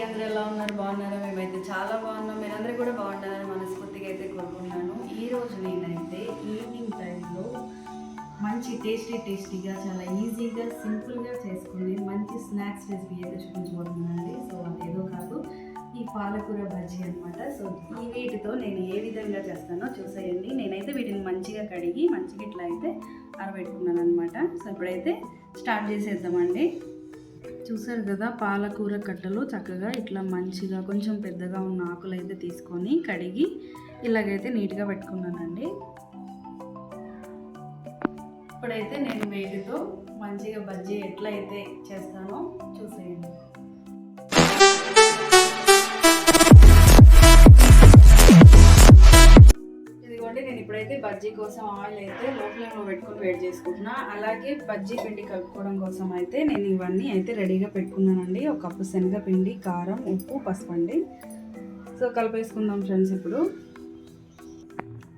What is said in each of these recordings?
అందరూ ఎలా ఉన్నారు? బాగున్నారా? మేమైతే చాలా బాగున్నాం. మీరందరూ కూడా బాగుంటారని మనస్ఫూర్తిగా అయితే కోరుకున్నాను. ఈరోజు నేనైతే ఈవినింగ్ టైంలో మంచి టేస్టీగా చాలా ఈజీగా సింపుల్గా చేసుకునే మంచి స్నాక్స్ రెసిపీ అయితే చూపించబోతున్నానండి. సో అదేదో కాదు, ఈ పాలకూర బజ్జీ అనమాట. సో ఈ వీటితో నేను ఏ విధంగా చేస్తానో చూసేయండి. నేనైతే వీటిని మంచిగా కడిగి మంచిగా ఇట్లా అయితే ఆరబెట్టుకున్నాను అనమాట. సో ఇప్పుడైతే స్టార్ట్ చేసేద్దామండి. చూసారు కదా, పాలకూర కట్టలు చక్కగా ఇట్లా మంచిగా కొంచెం పెద్దగా ఉన్న ఆకులు అయితే తీసుకొని కడిగి ఇలాగైతే నీట్గా పెట్టుకున్నానండి. ఇప్పుడైతే నేను వీటితో మంచిగా బజ్జీ ఎట్లా అయితే చేస్తానో చూసేయండి. నేను ఇప్పుడైతే బజ్జీ కోసం ఆయిల్ అయితే లో ఫ్లేమ్లో పెట్టుకొని వేడి చేసుకుంటున్నా. అలాగే బజ్జీ పిండి కలుపుకోవడం కోసం అయితే నేను ఇవన్నీ అయితే రెడీగా పెట్టుకున్నానండి. ఒక కప్పు శనగపిండి, కారం, ఉప్పు, పసుపు అండి. సో కలిపేసుకుందాం ఫ్రెండ్స్ ఇప్పుడు.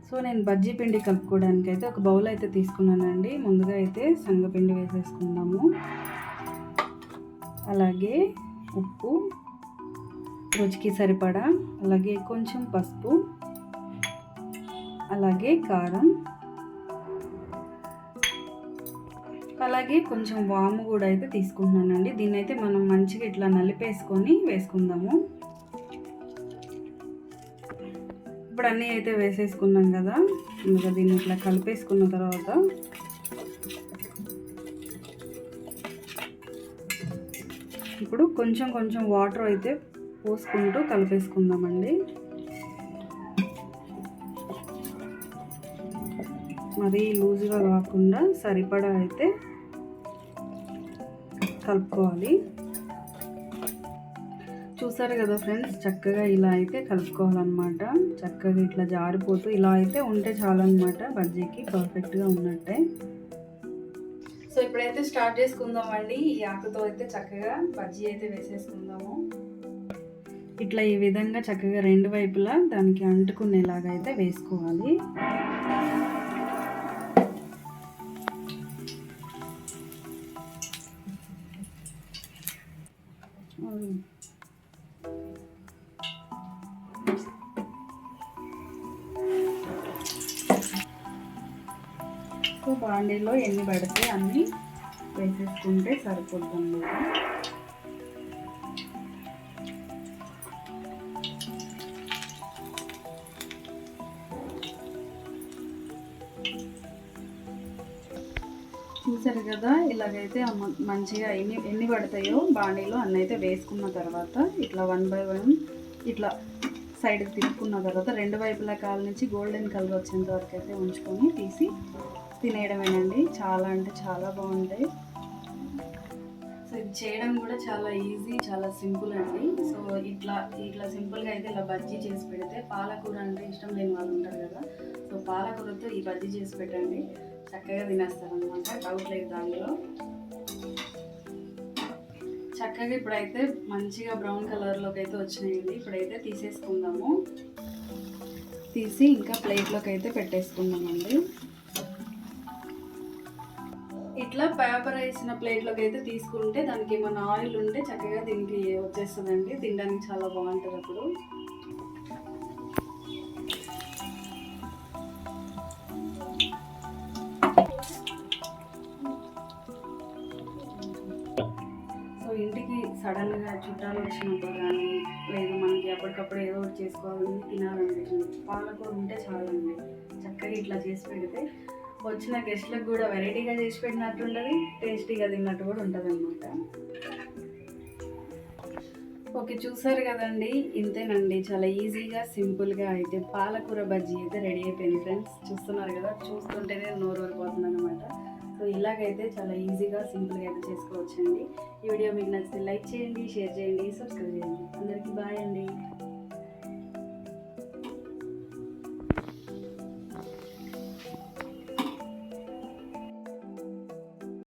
సో నేను బజ్జీ పిండి కలుపుకోవడానికి అయితే ఒక బౌల్ అయితే తీసుకున్నానండి. ముందుగా అయితే శనగపిండి వేసేసుకుందాము. అలాగే ఉప్పు, రుచికి సరిపడా, అలాగే కొంచెం పసుపు, అలాగే కారం, అలాగే కొంచెం వాము కూడా అయితే తీసుకుంటున్నానండి. దీన్ని అయితే మనం మంచిగా ఇట్లా నలిపేసుకొని వేసుకుందాము. ఇప్పుడు అన్నీ అయితే వేసేసుకున్నాం కదా, ఇంకా దీన్ని ఇట్లా కలిపేసుకున్న తర్వాత ఇప్పుడు కొంచెం వాటర్ అయితే పోసుకుంటూ కలిపేసుకుందామండి. మరీ లూజ్గా కాకుండా సరిపడా అయితే కలుపుకోవాలి. చూసారు కదా ఫ్రెండ్స్, చక్కగా ఇలా అయితే కలుపుకోవాలన్నమాట. చక్కగా ఇట్లా జారిపోతూ ఇలా అయితే ఉంటే చాలన్నమాట. బజ్జీకి పర్ఫెక్ట్గా ఉన్నట్టే. సో ఇప్పుడైతే స్టార్ట్ చేసుకుందామండి. ఈ ఆకుతో అయితే చక్కగా బజ్జీ అయితే వేసేసుకుందాము. ఇట్లా ఈ విధంగా చక్కగా రెండు వైపులా దానికి అంటుకునేలాగా అయితే వేసుకోవాలి. సో బాండీలో ఎన్ని పడితే అన్నీ వేసేసుకుంటే సరిపోతుంది. చూసారు కదా, ఇలాగైతే మంచిగా ఎన్ని పడతాయో బాండీలో అన్నీ అయితే వేసుకున్న తర్వాత ఇట్లా 1 by 1 ఇట్లా సైడ్కి తిప్పుకున్న తర్వాత రెండు వైపుల కాల నుంచి గోల్డెన్ కలర్ వచ్చేంత వరకు అయితే ఉంచుకొని తీసి తినేయడమేనండి. చాలా అంటే చాలా బాగుంటాయి. సో ఇది చేయడం కూడా చాలా ఈజీ, చాలా సింపుల్ అండి. సో ఇట్లా సింపుల్గా అయితే ఇలా బజ్జీ చేసి పెడితే, పాలకూర అంటే ఇష్టం లేని వాళ్ళు ఉంటారు కదా, సో పాలకూరతో ఈ బజ్జీ చేసి పెట్టండి, చక్కగా తినేస్తారనమాట. డౌట్ లేదు దానిలో. చక్కగా ఇప్పుడైతే మంచిగా బ్రౌన్ కలర్లోకి అయితే వచ్చినాయండి. ఇప్పుడైతే తీసేసుకుందాము. తీసి ఇంకా ప్లేట్లోకి అయితే పెట్టేసుకుందామండి. ఇట్లా పేపర్ వేసిన ప్లేట్లోకి అయితే తీసుకుంటే దానికి ఏమైనా ఆయిల్ ఉంటే చక్కగా దీనికి వచ్చేస్తుందండి. తినడానికి చాలా బాగుంటుంది అప్పుడు. సో ఇంటికి సడన్గా చుట్టాలు వచ్చినప్పుడు కానీ, లేదు మనకి అప్పటికప్పుడు ఏదో ఒకటి చేసుకోవాలని తినాలనిపించింది, పాలకూర ఉంటే చాలండి. చక్కగా ఇట్లా చేసి పెడితే వచ్చిన గెస్ట్లకు కూడా వెరైటీగా చేసి పెట్టినట్టు ఉంటుంది, టేస్టీగా తిన్నట్టు కూడా ఉంటుంది అనమాట. ఓకే, చూసారు కదండి, ఇంతేనండి. చాలా ఈజీగా సింపుల్గా అయితే పాలకూర బజ్జీ అయితే రెడీ అయిపోయింది ఫ్రెండ్స్. చూస్తున్నారు కదా, చూస్తుంటేనే నోరు ఊరిపోతుంది అనమాట. సో ఇలాగైతే చాలా ఈజీగా సింపుల్గా అయితే చేసుకోవచ్చండి. ఈ వీడియో మీకు నచ్చితే లైక్ చేయండి, షేర్ చేయండి, సబ్స్క్రైబ్ చేయండి. అందరికీ బాయ్ అండి.